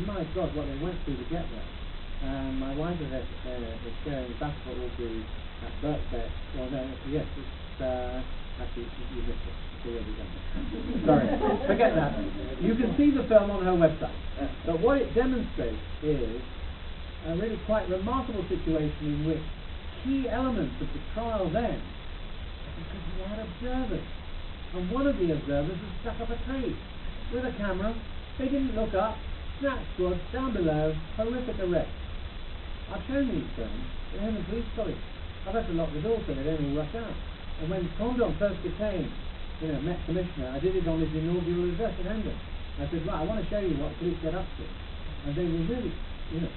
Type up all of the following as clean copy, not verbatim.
my God, what they went through to get there. My wife is sharing basketball Aubrey at Birkbeck. Well, no, yes, it's actually you missed it. It's already done. Sorry, forget that. You can see the film on her website. But what it demonstrates is a really quite remarkable situation in which key elements of the trial then, because we had observers, and one of the observers was stuck up a tree with a camera. They didn't look up. Snatch squad down below. Horrific arrest. I've shown these films to him and police colleagues. I've had to lock the door so they don't all rush out. And when Condon first became, met Commissioner, I did it on his inaugural address in Haldane. I said, right, I want to show you what the police get up to. And they were really, I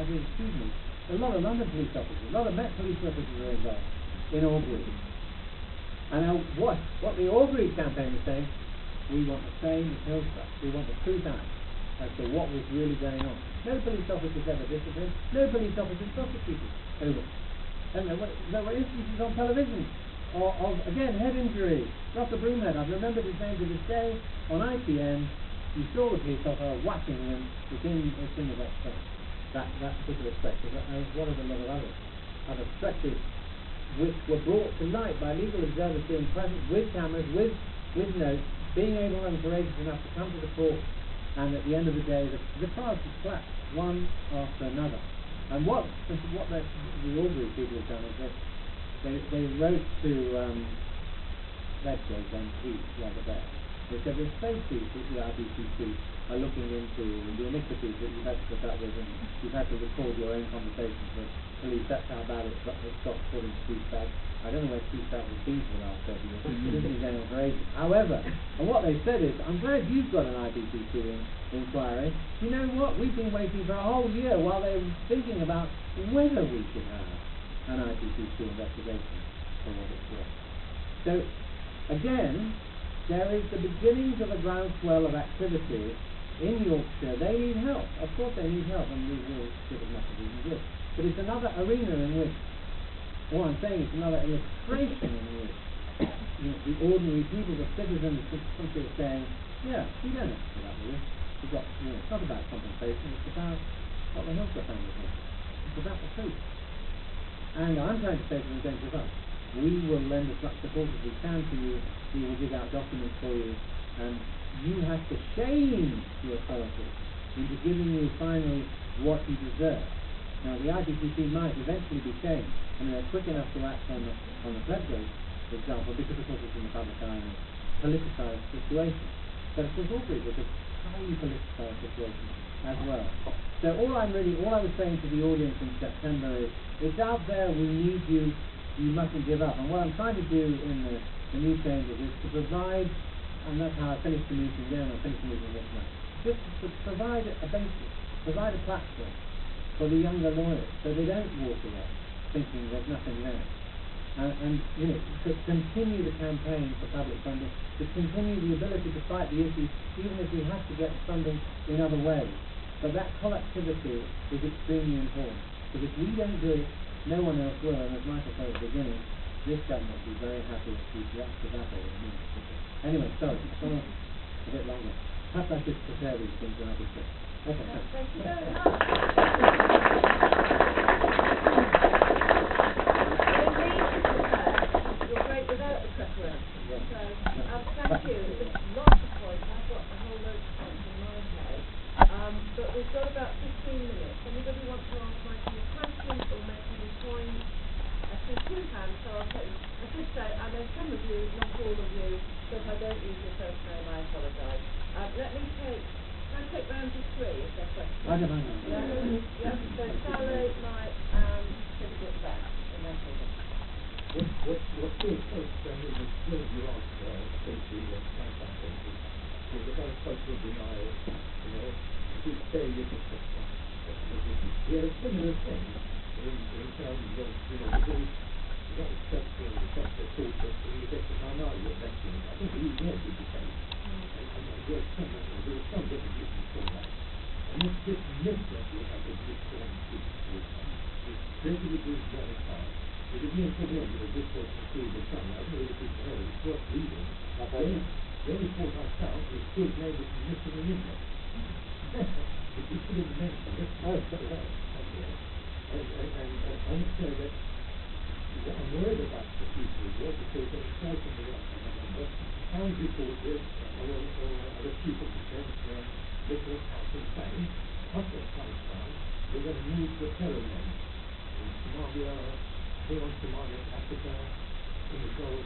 said, excuse me, a lot of London police officers, a lot of Met police officers are involved in Aubrey. And what the Aubrey campaign was saying, we want the same as Hillsborough. We want the truth out as to what was really going on. No police officers ever disciplined. No police officers prosecuted over it. And there were instances on television of again, head injury. Dr. Broomhead, I've remembered his name to this day, on ITN. You saw the police officer whacking him. It's in the wet space. That particular stretch, as well as a lot of other stretches, which were brought to light by legal observers being present with cameras, with notes, being able and courageous enough to come to the court, and at the end of the day, the trials were collapsed one after another. And what the Aubrey people have done is they wrote to Ledgway's MP the other day. They said there's safety that the RBCC are looking into the iniquities that you've had to put up with, and you've had to record your own conversations with police. That's how bad it's got according to Steve Stagg. I don't know where Steve Stagg has been for the last 30 years. It isn't been going on for ages. However, and what they said is, I'm glad you've got an IBCC inquiry. You know what? We've been waiting for a whole year while they were thinking about whether we should have an IBCC investigation for what it's worth. So, again, there is the beginnings of a groundswell of activity in Yorkshire. They need help. Of course they need help, and we will give as much as we can give. But it's another arena in which, what I'm saying, it's another illustration in which the ordinary people, the citizens of this country are saying, yeah, we don't have to put up with this. We've got, it's not about compensation, it's about what the Hillsborough family did. It's about the truth. And I'm trying to say to them, don't give up. We will lend as much support as we can to you. We will dig out documents for you, and you have to shame the authorities into giving you finally what you deserve. Now, the IPCC might eventually be shamed. I mean, they're quick enough to act on the Fledgate, for example, because of course it's in the public eye and a politicised situation. But of course, Aubrey was a highly politicised situation as well. So all I was saying to the audience in September is, it's out there. We need you. You mustn't give up. And what I'm trying to do in the news chambers is to provide, and that's how I finished the meeting then, I finished the meeting this night, just to provide a basis, provide a platform for the younger lawyers so they don't walk away thinking there's nothing there. And to continue the campaign for public funding, to continue the ability to fight the issues, even if we have to get funding in other ways. But that collectivity is extremely important, because if we don't do it, no one else will. And as Michael said at the beginning, this government will be very happy if we get to that all. Anyway, sorry, it's gone on a bit longer. Perhaps I should prepare these things when I get there. Okay, thank you very much. You're great without the preparation. So, thank you. There's lots of points. I've got a whole load of points in my head. But we've got about 15 minutes. Anybody want to ask Michael any questions or make any points? I see two hands, so I'll take them. I should say, I know some of you, not all of you, so if I don't use your first name, I apologise. Let me take, can I take round to three, if there are questions? I don't know. Yeah, so Sally, Mike, and Philip back in that order. What's your point, is as well as you asked Stacey and Stacey, is the kind of social denial, to say you're just a similar thing in terms of, because not accepting the fact that people in the best of minority elections, I think it is more to the case. There was some differences before that. And this movement we have in this form is basically doing very hard. It is being programmed with this sort of through the sun. I don't know if it's heard, it's worth reading. The only fault I found was still maybe missing an index. didn't mention it. Oh, okay. I would say that what I'm worried about the future is what because I'm starting to remember Times reported or other people defense this was happening saying after Palestine we're going to move the terror men in Somalia, beyond Somalia, Africa, in the Gulf,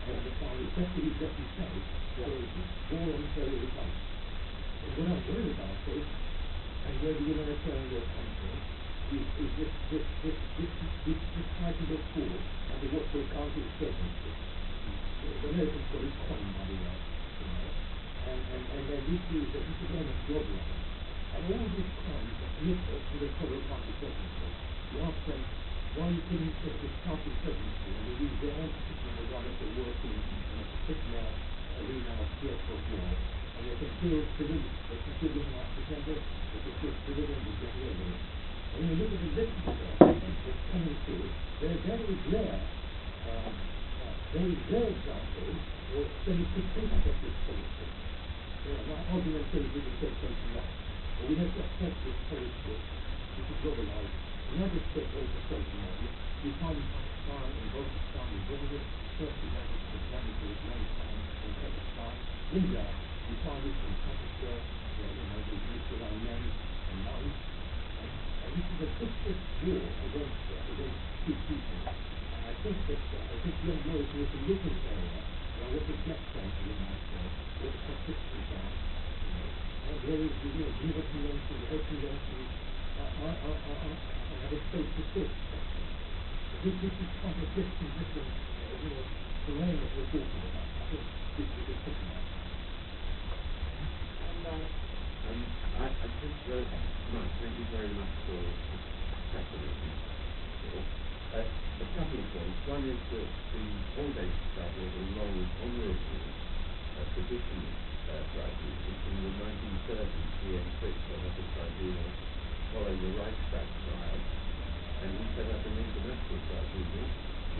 and the Far East. That's what you say. So war on terror is done. And what I'm worried about is, and whether you're going to turn your country, is this fighting of war under what they call insurgency. The Americans got it coined, by the way, you know, and then this is a game of globalism. And all these crimes are committed to the total party presidency. You ask them, why are you putting this party presidency? And they use their own particular regardless of working in a particular arena of theatre of war. And they can kill civilians, they can kill them like pretenders, they can kill civilians and get away with it. And when you look at the literature that's coming through, there are very rare examples of semi-critique of this policy. You know, my argument is we can take something else. But we have to accept this policy, which is globalized. Another step also social model. We find in Pakistan, in Baltistan, in Bangladesh, Turkey, Afghanistan, in Kazakhstan, India. We find this in Pakistan, you know, the Muslim men and nuns. And this is a vicious war against two people. And I think young boys who are in this area, what the death penalty you might say, what the statistics are, you know, there is, you know, Geneva Convention, the Hague Convention, have a space to sit. This is contradicting different, you know, terrain that we're talking about. I think this is a good about. I think very much. Thank you very much for capitalism. A couple of points. One is that the Haldane Society has a long, honourable tradition of tribunals. In the 1930s, Ian Fitz set up a tribunal following the Reichstag trial, and he set up an international tribunal,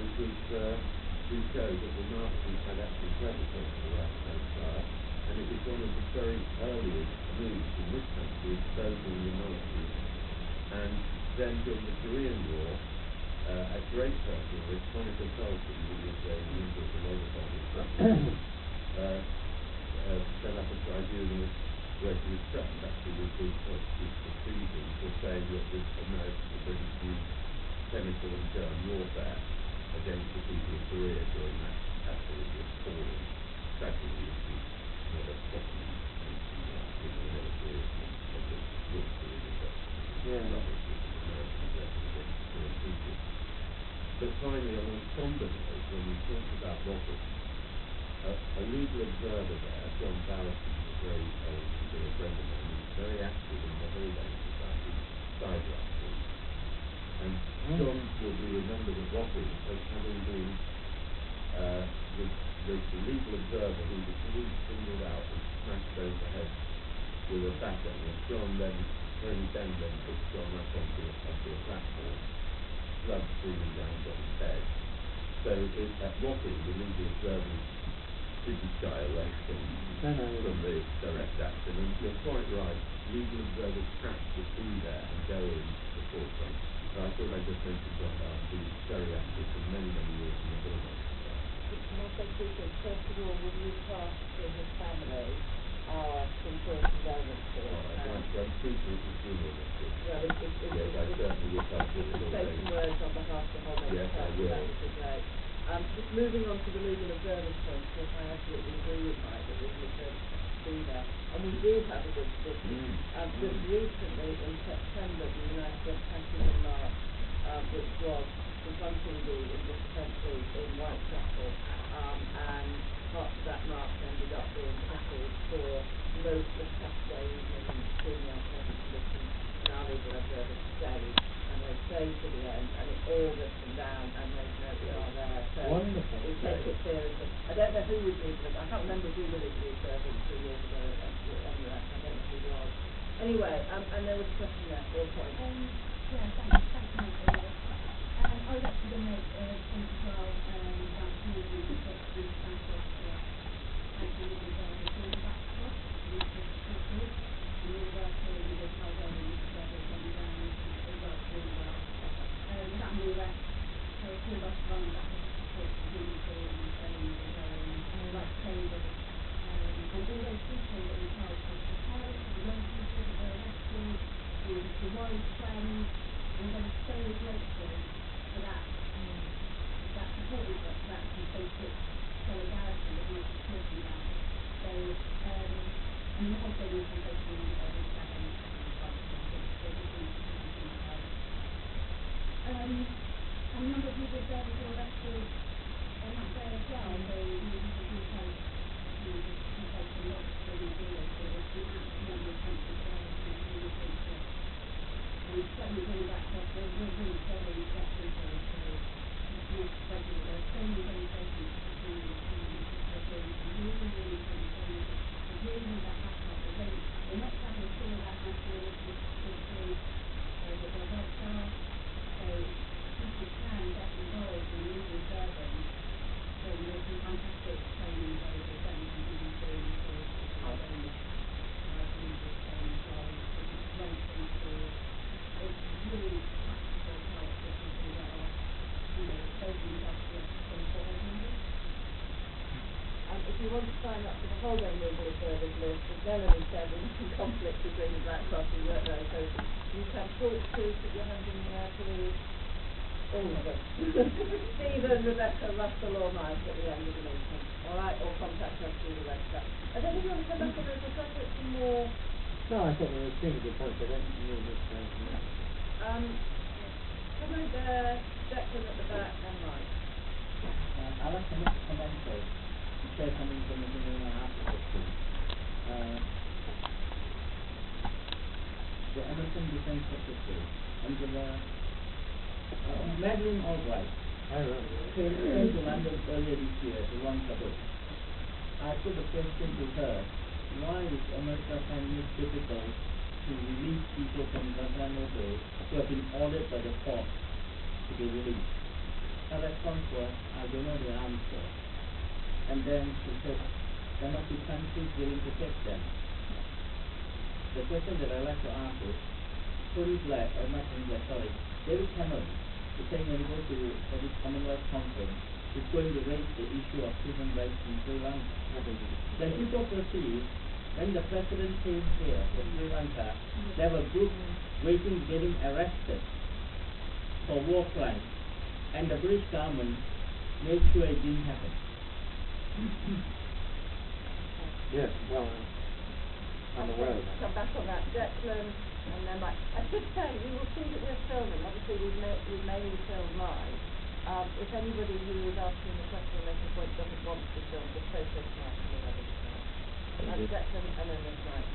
which was to show that the Nazis had actually perpetrated the Reichstag trial. And it was one of the very earliest moves in this country exposing the Nazis. And then during the Korean War, a great personalist, Monica Carlson, who was a member of the Labour Party, set up a tribunal where she was threatened actually with being prosecuted for treason for saying that the Americans had been used chemical and germ warfare against the people of Korea during that absolutely appalling tragedy, which was not a properly mentioned in the military of the North Korean rubbish that the Americans left against the Korean people. But finally, on a somber note, when we talk about rockets, a legal observer there, John Bowson, a very old particular friend of mine, is very active in the Haldane Society Cyber Group. And John will be remembered at Wapping as having been the legal observer who the police singled out and smashed over the head with a baton. And John then, Tony Benn then picked John up onto a platform, blood streaming down John's head. So at Wapping, the legal observers didn't shy away from the direct action. And you're quite right, legal observers have to be there and go in the forefront. So I thought I'd just mention John Bowden, who was very active for many, many years in the Haldane Society. Can I say two things? First of all, will you pass to his family our sincere condolences? When speaking at the funeral this week. Well, yes, I certainly will pass if it you to say some words on behalf of the whole Yes, I will. that would be great. Just moving on to the legal observers point, of course, I absolutely agree with Mike that legal observers have to be there. And we do have a good tradition. Just recently, in September, the United Front Patriotism March, which was confronting the English Defence League in Whitechapel, and parts of that march ended up being settled for most of Saturday evening between the Armed Forces Commission and our legal observers stayed, and they stayed to the end, and it all written down, and those notes are there. So wonderful. We take it seriously. I don't know who was legally, I can't remember who the legally observers 2 years ago anyway, I don't know who it was. Anyway, and there was a question there, 4 points. Yeah, thanks, Michael. I was actually going to make a point as well about moving the property out of legal observers going back to us, and university with Haldane was I'm so grateful for that support we've got, that basic solidarity that we were talking about. So, I mean, the whole thing is basically reached out on the front, so they're just doing themselves. And a number of people said they were arrested on that day as well, so people do take, just take a lot to deal with, so it's been absolutely essential for us, and it's really good to, and certainly going back to us, we're really very grateful to connect regularly. There are so many demonstrations happening, they're doing some really, really important things, they really need that backup, they're not having to feel that Mansfield is but they're right staff, so people can get involved in legal observing. So there's some fantastic training available, certainly from BBC to Haldane, legal training as well, which is great things for, it's really practical help for people that are, exposing themselves to some sort of members. If you want to sign up for the Haldane Legal Observers list, as Melanie said, there's some conflict between the Black Cross and work there, so you can talk to, put your hand in the air, please. All of them. Stephen, Rebecca, Russell or Mike at the end of the meeting. Alright, or contact us through the website. I don't think you want to come back on this, we'll try to get some more. No, I thought there was a good point, I don't need this Somebody there, Declan at the back and Mike. I'd like to make a comment first, to share some information in our application. The American Defense Secretary, Angela Madeleine Albright, came to London earlier this year to launch a book. I put the question to her, why is America finding it difficult to release people from Guantanamo Bay who have been ordered by the court to be released? Her response was, I don't know the answer. And then she said, there must be countries willing to take them. The question that I'd like to ask is, David Cameron is saying when he goes to for this Commonwealth conference, he's going to raise the issue of human rights in Sri Lanka. Then he so proceeds, when the president came here to Sri Lanka, there were groups waiting, getting arrested for war crimes, and the British government made sure it didn't happen. Yes, well, I'm aware of that. Come back on that, Declan, and then Mike. I should say, you will see that we're filming. Obviously, we mainly film live. If anybody who is asking the question or making a point doesn't want to be filmed, just say so to Mike and we'll have it tonight. That's Declan, and then there's Mike.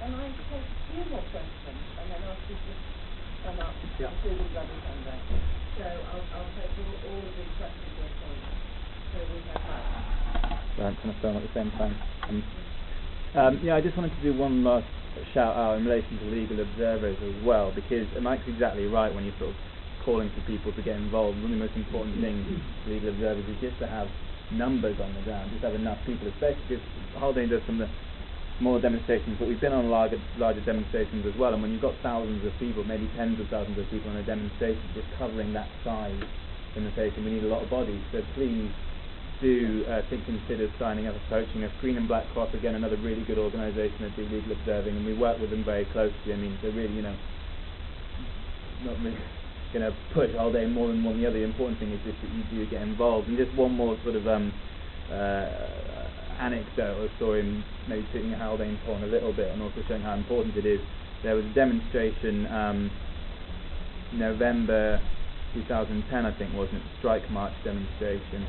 And I take a few more questions and then ask you to sum up, including Bloody Sunday. So I'll take all of these questions at a point. So we have that. I'm trying to film at the same time. I just wanted to do one last shout out in relation to legal observers as well, because Mike's exactly right when he's sort of calling for people to get involved. One of the most important things for legal observers is just to have numbers on the ground, just have enough people, especially because Haldane does some of the smaller demonstrations, but we've been on larger demonstrations as well, and when you've got thousands of people, maybe tens of thousands of people on a demonstration, just covering that size demonstration, we need a lot of bodies. So please do consider signing up, approaching us. Green and Black Cross, again, another really good organisation that do legal observing, and we work with them very closely. I mean, they're really, not really going to push Haldane more than one the other. The important thing is just that you do get involved. And just one more sort of anecdote or story, and maybe putting Haldane's on a little bit and also showing how important it is. There was a demonstration November 2010, I think, wasn't it? Strike March demonstration.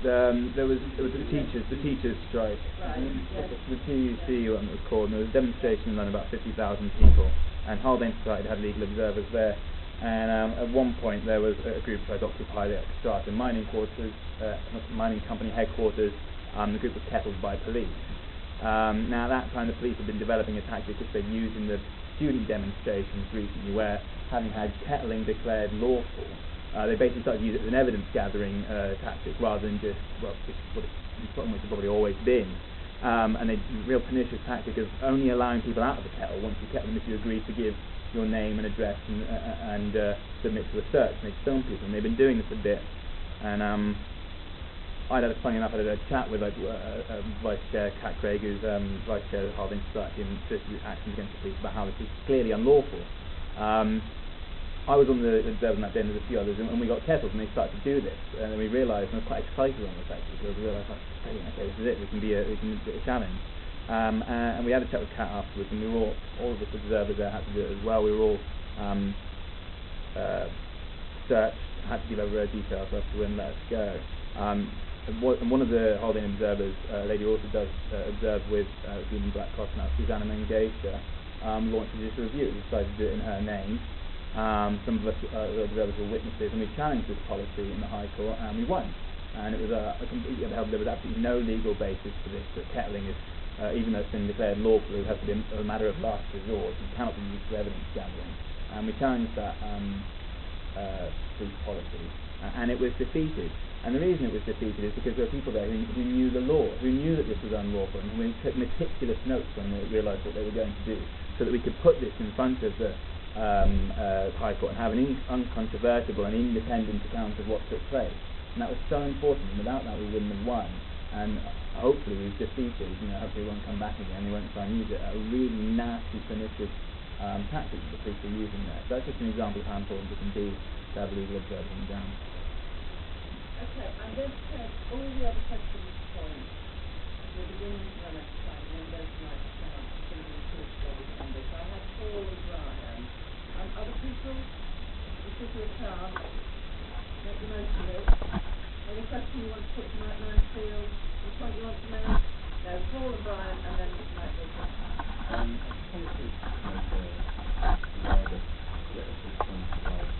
There was the teachers strike. The TUC, what it was called, and there was a demonstration in London, about 50,000 people, and Haldane Society had legal observers there. And at one point there was a group tried to occupy the Extrata mining company headquarters. The group was kettled by police. Now at that time the police had been developing a tactic which they've used in the student demonstrations recently, where having had kettling declared lawful, they basically started to use it as an evidence gathering tactic rather than just, well, it's almost probably always been. And a real pernicious tactic of only allowing people out of the kettle once you kept them if you agreed to give your name and address and submit to a search. And they'd film people, and they've been doing this a bit. And funny enough, I had a chat with Vice Chair Kat Craig, who's Vice Chair of the Haldane Society and Actions Against the Police, about how this is clearly unlawful. I was on the observer on that day, and there's a few others, and we got kettled, and they started to do this, and then we realised, and I was quite excited on this actually, because we realised, like, brilliant, okay, this is it, we can be a challenge. And we had a chat with Kat afterwards, and we were all of us observers there had to do it as well. We were all searched, had to give over details as to when let us go. And one of the Haldane observers, a lady who also does observe with Human Black Cross now, Susanna Mengesha, launched a judicial review. We decided to do it in her name. Some of us observers were witnesses, and we challenged this policy in the High Court, and we won. And it was there was absolutely no legal basis for this. That kettling is, even though it's been declared lawful, it has to be a matter of last resort. It cannot be used for evidence gathering. And we challenged that police policy, and it was defeated. And the reason it was defeated is because there were people there who knew the law, who knew that this was unlawful, and who took meticulous notes when they realised what they were going to do, so that we could put this in front of the High Court and have an uncontrovertible and independent account of what took place. And that was so important, and without that we wouldn't have won. And hopefully we've defeated, hopefully it won't come back again, they won't try and use it, a really nasty, pernicious tactic that the police are using there. So that's just an example of how important it can be to have legal observers on the ground. Okay, I'm going to take all the other questions points. We're beginning to run out of time, and then there's my chance to think of two stories on this. I have Paul and Brian. Other people, this is your chance. Make the most of it. Any question you want to put to Mike Mansfield? Any point you want to make? No, Paul and Brian, and then Mike Wilson. I just wanted to make a rather critical point about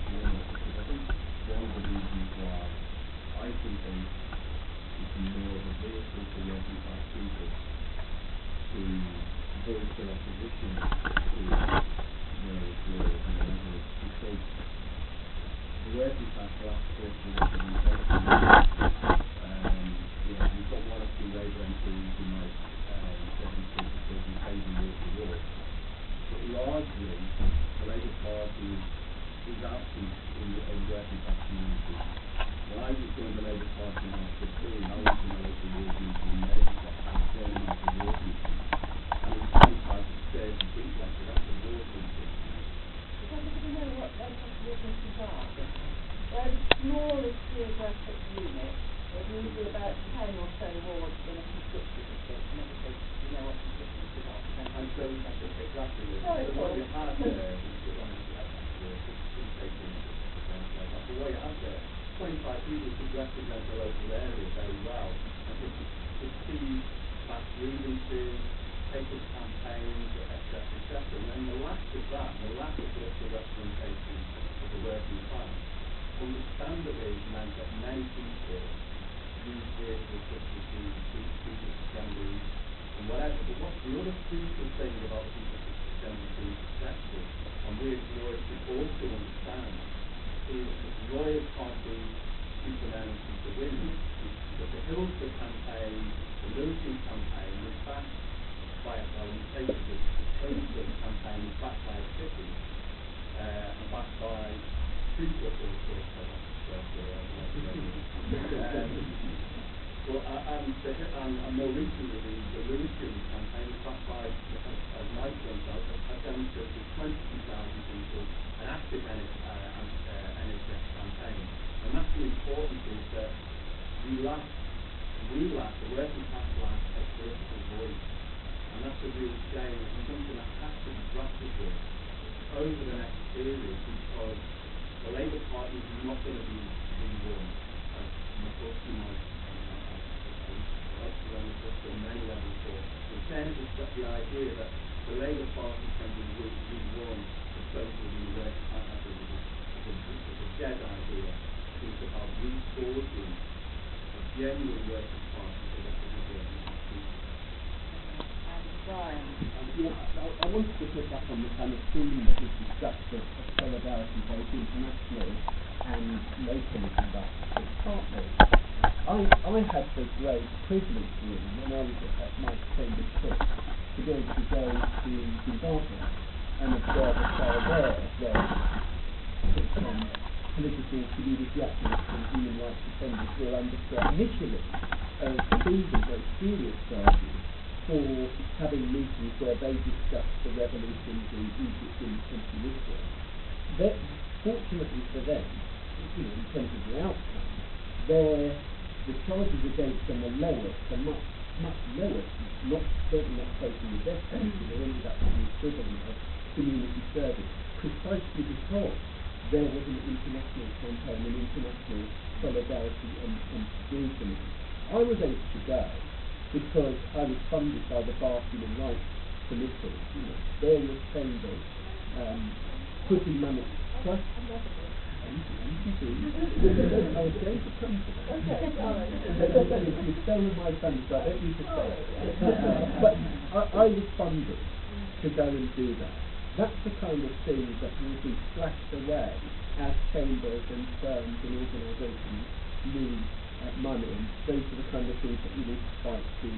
unit, because I think one of the reasons why I think it's more of a vehicle for working class people to voice their opposition to various laws and whatever, because the working class last court of representation, we've got one or two Labour MPs who might demonstrate because we favour the war, but largely the Labour Party is absent in working class communities. When I joined the Labour Party in 2015, I went to my local ward meeting in Mayfair, I was joined my local ward meeting, and it was like 30 people, actually, that's a ward meeting. Does anybody know what those ward meetings are? They're the smallest geographic unit. There's usually about 10 or so wards in a constituency district, and obviously you know what constituencies are. And so, exactly, Sorry, so Paul. what you have there is, couldn't take ownership of the ground like that, but what you have there, 25 people could represent the local area very well, and could see past grievances, take up campaigns, etc., etc. And then the lack of that, the lack of political representation of the working class, understandably meant that many people use vehicles such as the People's Assemblies and whatever. But what's the other crucial thing about the People's Assembly being successful, and we as lawyers should also understand, is that lawyers can't be Superman and Super Women. But the Hillsborough campaign, the Milton campaign, was backed by, well, in the case of the Hillsborough campaign, was backed by a city, and backed by two football clubs, I don't and more recently, the Lewisham campaign was backed by, as Mike points out, a demonstration of 22,000 people, an active NHS campaign. And that's the importance is that we lack, the working class lack a political voice. And that's a real shame, and it's something that has to be grappled with over the next period, because the Labour Party is not going to be won. Of course, you might like to run this on many levels, but in terms of the idea that the Labour Party can be won for socialism in the working class, I think is a dead idea. I think it's about reforging a genuine working party to represent working class people. And Brian. I wanted to pick up on the kind of theme that was discussed of solidarity both internationally and localism back to partners. I had the great privilege really when I was at my Cambridge Court to be able to go to Zimbabwe and observe a trial there where political community activists and human rights defenders were under threat initially of proving very serious charges for having meetings where they discussed the revolutions in Egypt and Tunisia. That, fortunately for them, in terms of the outcome, the charges against them are lower, so much lower, certainly not facing the death penalty. They ended up with the equivalent of community service, precisely because there was an international campaign, an international solidarity and support. I was able to go because I was funded by the Bar Human Rights Committee, various chambers, putting money. Trust. I was going to come to that. You've stolen my thunder, so I don't need to say it. But I was funded to go and do that. That's the kind of thing that will be slashed away as chambers and firms and organisations need money, and those are the kind of things that we need to fight to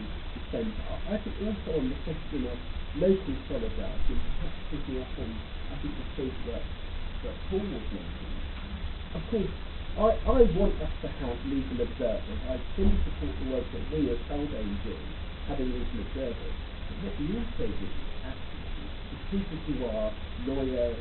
spend. I think also on the question of local solidarity, and perhaps picking up on, I think, the point that Paul was making. Of course, I want us to have legal observers. I fully support the work that we as Haldane do, having legal observers. But what we also do, actually, is people who are lawyers,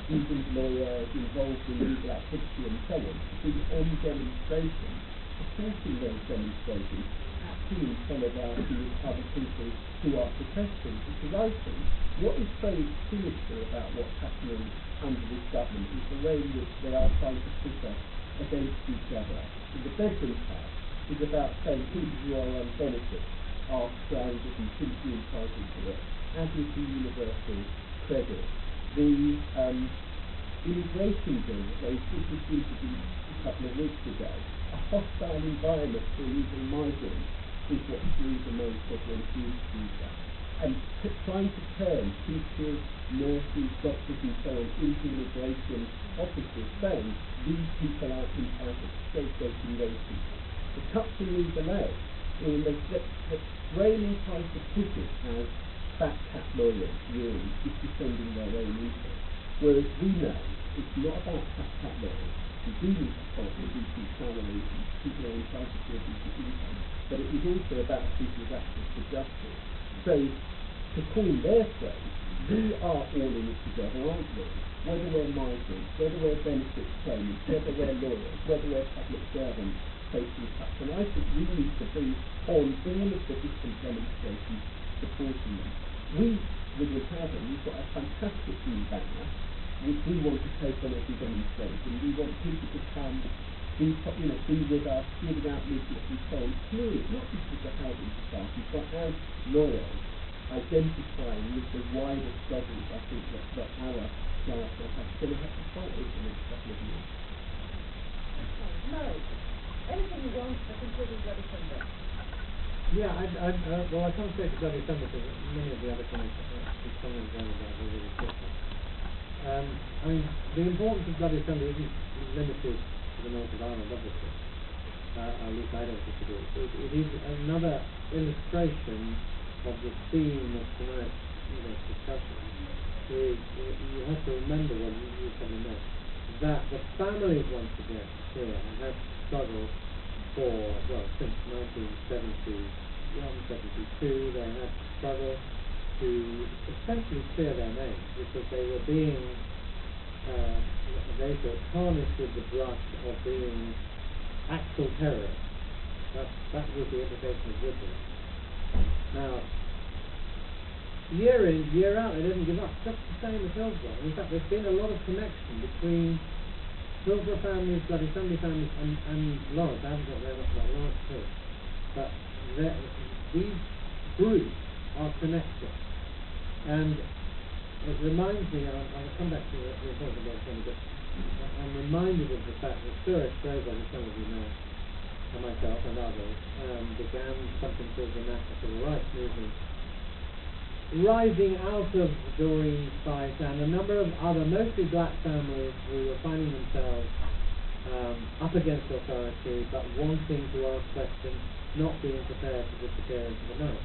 seasoned lawyers, involved in legal activity and so on, to be on demonstrations, supporting those demonstrations, acting in solidarity with other people who are protesting. Because I think what is so sinister about what's happening under this government is the way in which they are trying to put us against each other. So the Bedroom Tax is about saying people who are on benefits are stranded and simply entitled to it, as is the universal credit. The immigration bill that they just introduced a couple of weeks ago, a hostile environment for illegal migrants, is what Theresa May said when she introduced that. And trying to turn teachers, nurses, doctors and so on into immigration officers, saying these people are entitled, scapegoating those people. The cuts in legal aid, the framing tries to put it as fat cat lawyers, really, just defending their own interests. Whereas we know it's not about fat cat lawyers. We do need to fight for decent salaries and people are entitled to a decent income, but it is also about people's access to justice. So, to coin their phrase, we are all in it together, aren't we? Whether we're migrants, whether we're benefits claimants, whether we're lawyers, whether we're public servants facing cuts. And I think we need to be on all of the different demonstrations supporting them. We, within Haldane, we've got a fantastic new banner, which we want to take on every demonstration. We want people to come, be with us, giving out leaflets and so on. Clearly, not just as a housing society, but as lawyers, identifying with the wider struggles, I think, that our class are going to have to fight over the next couple of years. No. Anything you want to conclude with Bloody Sunday? Yeah, I can't say it's Bloody Sunday because many of the other comments are really different. I mean, the importance of Bloody Sunday isn't limited to the North of Ireland, obviously. At least I don't think it is. It is another illustration of the theme of tonight's discussion. You have to remember what you probably know, that the families once again here have struggled since 1972 they had struggled to essentially clear their names because they were being they were tarnished with the brush of being actual terrorists. That was the implication of Woodward. Now, year in, year out, they didn't give up, just the same as Hillsborough. In fact, there's been a lot of connection between Hillsborough families, Bloody Sunday families, and Lawrence. I haven't got very much about Lawrence too. But these groups are connected. And it reminds me, I'll come back to the importance of Bloody Sunday, but I'm reminded of the fact that Stuart Strobel, who some of you know, and myself and others, began something called the National Civil Rights Movement, rising out of Doreen's fight and a number of other, mostly black families who were finding themselves up against authority, but wanting to ask questions, not being prepared to disappear into the night.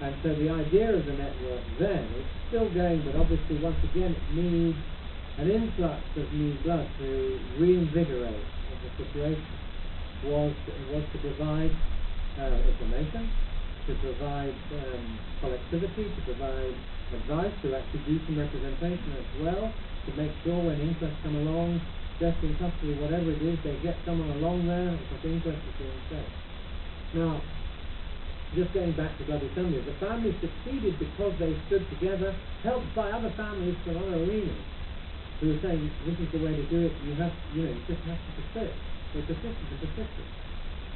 And so the idea of the network then is still going, but obviously once again it needs an influx of new blood to reinvigorate the situation. Was to provide information, to provide collectivity, to provide advice, to actually do some representation as well, to make sure when inquests come along, death in custody, whatever it is, they get someone along there because the inquest is being safe. Now, just going back to Bloody Sunday, the family succeeded because they stood together, helped by other families from other arenas, who were saying, this is the way to do it, you just have to persist. They persisted and persisted.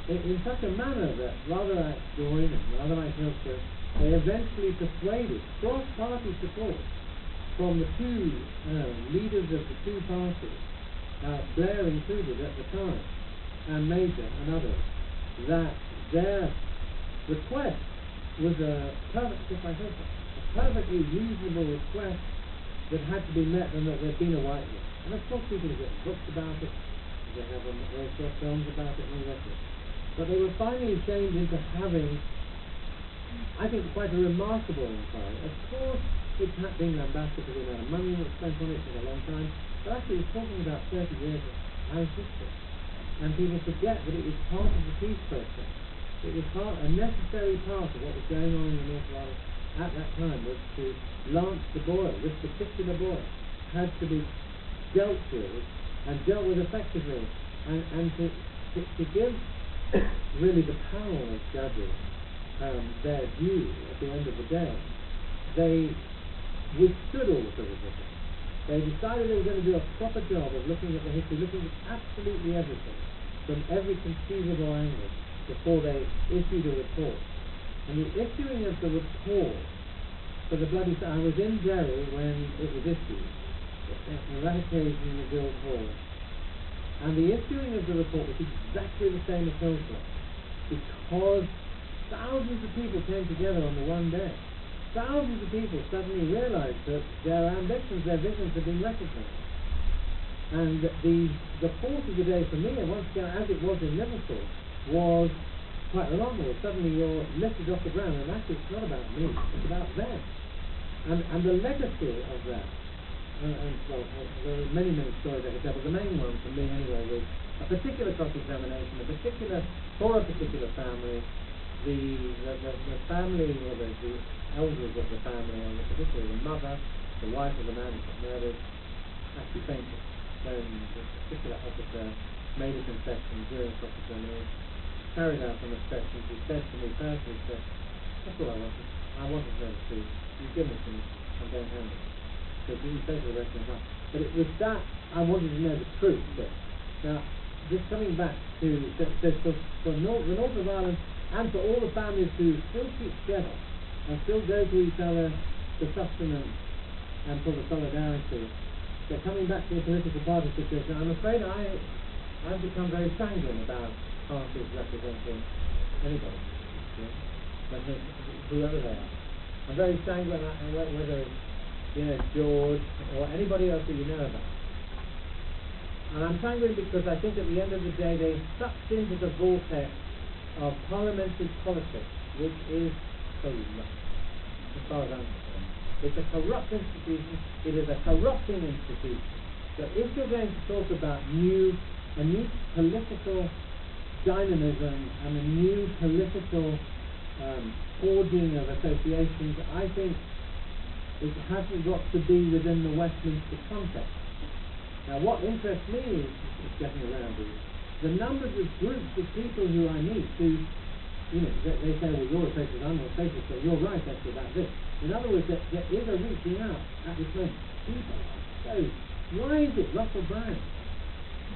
In such a manner that, rather like Join and rather like Hillsborough, they eventually persuaded cross-party support from the two leaders of the two parties, Blair included at the time, and Major and others, that their request was a perfectly reasonable request that had to be met, and that there'd been a whitelist. And of course people have written books about it, they have very short films about it, and all the rest of it. But they were finally changed into having, I think, quite a remarkable inquiry. Of course, it's not being lambasted for the amount of money that's spent on it for a long time, but actually it's talking about 30 years of Irish history. And people forget that it was part of the peace process. It was a necessary part of what was going on in the North of Ireland at that time, was to lance the boil. This particular boil had to be dealt with, and dealt with effectively, and to give really the power of judges their due at the end of the day. They withstood all the criticism. They decided they were going to do a proper job of looking at the history, looking at absolutely everything from every conceivable angle before they issued a report. And the issuing of the report for the Bloody Sunday, I was in Derry when it was issued, on that occasion in the Guildhall. And the issuing of the report was exactly the same as Hillsborough, because thousands of people came together on the one day. Thousands of people suddenly realized that their ambitions, their visions had been recognized. And the force of the day for me, and once again, as it was in Liverpool, was quite remarkable. Suddenly you're lifted off the ground, and actually it's not about me, it's about them. And the legacy of that, well, there are many, many stories I could tell, but the main one for me anyway was a particular cross-examination, for a particular family, the family, or the elders of the family, and particularly the mother, the wife of the man who got murdered, actually fainted when the particular officer made a confession during cross-examination, carried out some inspections. He said to me personally, that's all I wanted. I wanted to know the truth. You've given it to me. I'm going home. So he didn't say to the rest of the house. But it was that I wanted to know the truth. But now, just coming back to for the North of Ireland, and for all the families who still keep together and still go to each other for sustenance and for the solidarity, they're coming back to the political party situation. I'm afraid I've become very sanguine about parties representing anybody, but whoever they are. I'm very sanguine, whether it's George or anybody else that you know about. And I'm sanguine because I think at the end of the day they sucked into the vortex of parliamentary politics, which is corrupt, as far as I'm concerned. It's a corrupt institution. It is a corrupting institution. So if you're going to talk about a new political dynamism and a new political forging of associations, I think it hasn't got to be within the Westminster context. Now, what interests me is getting around is the numbers of groups of people who I meet who, they say, well, you're a socialist, I'm not a socialist, but you're right actually about this. In other words, there is a reaching out at this moment. People are so, why is it Russell Brand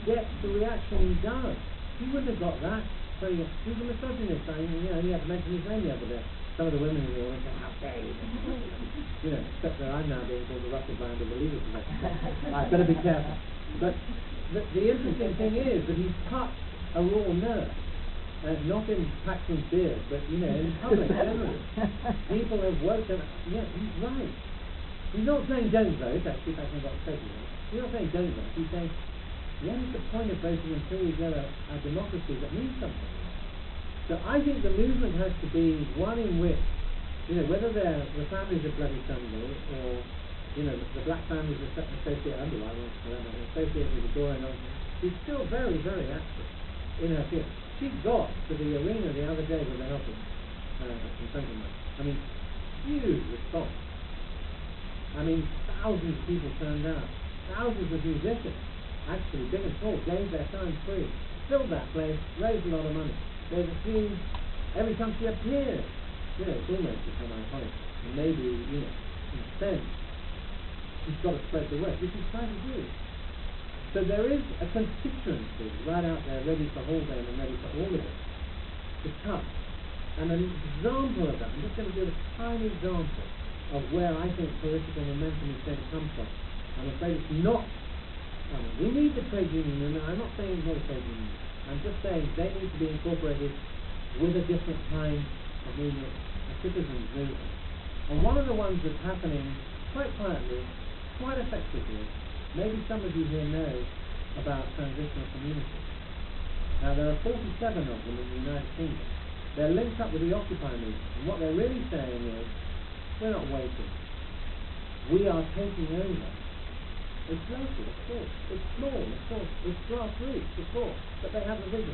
gets the reaction he does? He wouldn't have got that. So he's a misogynist. He had to mention his name the other day. Some of the women in the audience say, how dare you? Except that I'm now being called the Russell Brand of the legal profession. I better be careful. But the interesting thing is that he's cut a raw nerve. Not in Paxton's beard, but in public generally. People have woken up. Yeah, he's right. He's not saying don't vote. Actually, Paxton got taken. He's not saying don't vote. He's saying what is the point of voting until we get a democracy that means something? So I think the movement has to be one in which, whether they're the families of Bloody Sunday or, the black families associated, underline ones for that matter, associated with the Dorian nonsense, she's still very, very active in her field. She got to the arena the other day with the help of some friends of mine. I mean, huge response. I mean, thousands of people turned out. Thousands of musicians, actually, big and small, gave their time free, filled that place, raised a lot of money. There's a scene every time she appears. It's almost become iconic. And maybe, in a sense, she's got to spread the word, which she's trying to do. So there is a constituency right out there ready for Haldane and ready for all of it to come. And an example of that, I'm just going to give a tiny example of where I think political momentum is going to come from. I'm afraid it's not coming. We need the trade union, and I'm not saying it's not a trade union. I'm just saying they need to be incorporated with a different kind of movement, a citizens' movement. And one of the ones that's happening quite quietly, quite effectively, maybe some of you here know about transitional communities. Now there are 47 of them in the United Kingdom. They're linked up with the Occupy movement, and what they're really saying is, we're not waiting. We are taking over. It's local, of course. It's small, of course. It's grassroots, of course. But they have a vision.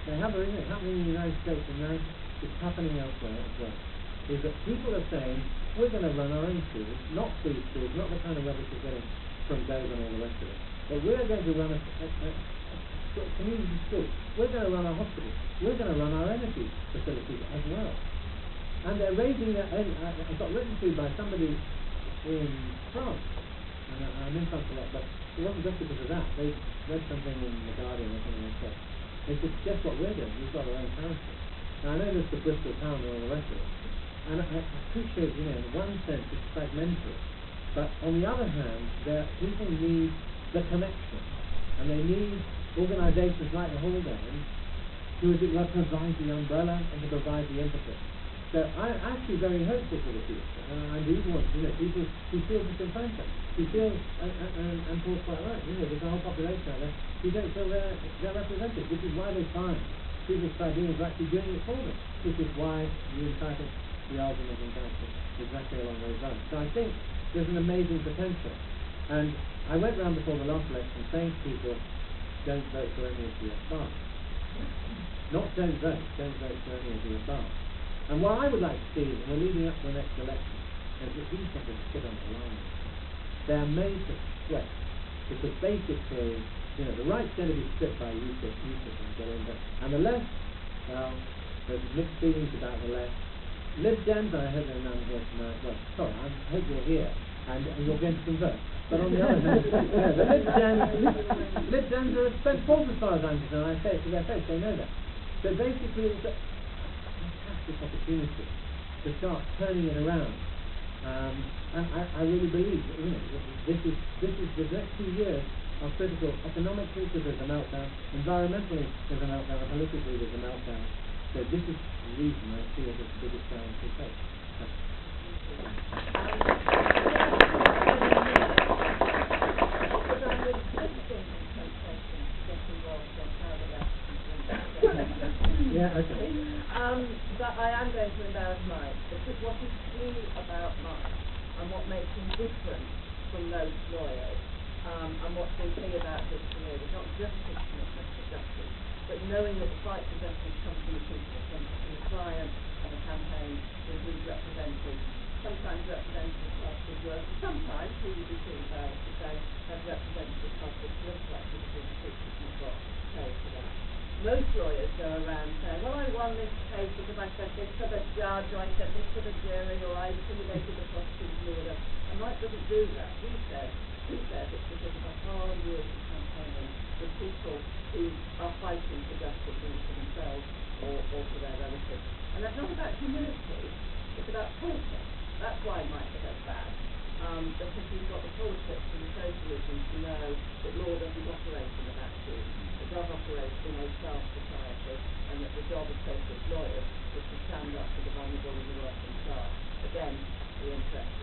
They have a vision. It's happening in the United States and now it's happening elsewhere as well. Is that people are saying, we're going to run our own schools, not free schools, not the kind of rubbish we're getting from Dove and all the rest of it. But we're going to run a community school. We're going to run our hospitals. We're going to run our energy facilities as well. And they're raising their own, I got written to by somebody in France, and I'm in France a lot, but it wasn't just because of that. They read something in The Guardian or something like that. They said, guess what we're doing? We've got our own currency. Now I know there's the Bristol pound and all the rest of it, and I appreciate, in one sense it's fragmented, but on the other hand, people need the connection, and they need organisations like the Haldane to, as it were, provide the umbrella and to provide the impetus. So I'm actually very hopeful for the future. I do want, people who feel disenfranchised, who feel, and Paul's quite right, there's a whole population out there who don't feel they're represented, which is why they find people's tribunals are actually doing it for them, which is why the argument entitled exactly along those lines. So I think there's an amazing potential. And I went round before the last election saying to people, don't vote for any of the bars. Not don't vote for any of the bars. And what I would like to see, and we're leading up to the next election, is that these guys are put on the line. They're made to sweat. Because basically, the right's going to be stripped by UKIP and get in there. And the left, well, there's mixed feelings about the left. Lib Dems, I hope there are none here tonight. Well, sorry, I hope you're here and you're going to convert. But on the other hand, the Lib Dems are a spent force as far as I'm concerned. I say it to their face, they know that. So basically, it's a fantastic opportunity to start turning it around. And I really believe that this is the next 2 years are critical. Economically, because there's a meltdown. Environmentally, there's a meltdown. Politically, there's a meltdown. So this is the reason I see it as the biggest challenge we face. Yeah, okay. But I am going to embarrass Mike, because what is key about Mike and what makes him different from most lawyers, and what's been key about his career is not just his commitment to justice, but knowing that the fight for justice comes from the people, from the client and the campaign that he's represented. Sometimes represented a club that works, and sometimes, he would be too embarrassed to say, has represented a club that looks like it's been treated and got paid for that. Most lawyers go around saying, well, I won this case because I said this to the judge, or I said this to the jury, or I intimidated the prosecution, or whatever. And Mike doesn't do that. He says it's because of the hard years of campaigning with people who are fighting for justice, either for themselves or for their relatives. And that's not about humility, it's about politics. That's why Mike's so bad. Because he's got the politics and the socialism to know that law doesn't operate in a vacuum. It does operate in a class society, and that the job of socialist lawyers is to stand up for the vulnerable and the working class against the interests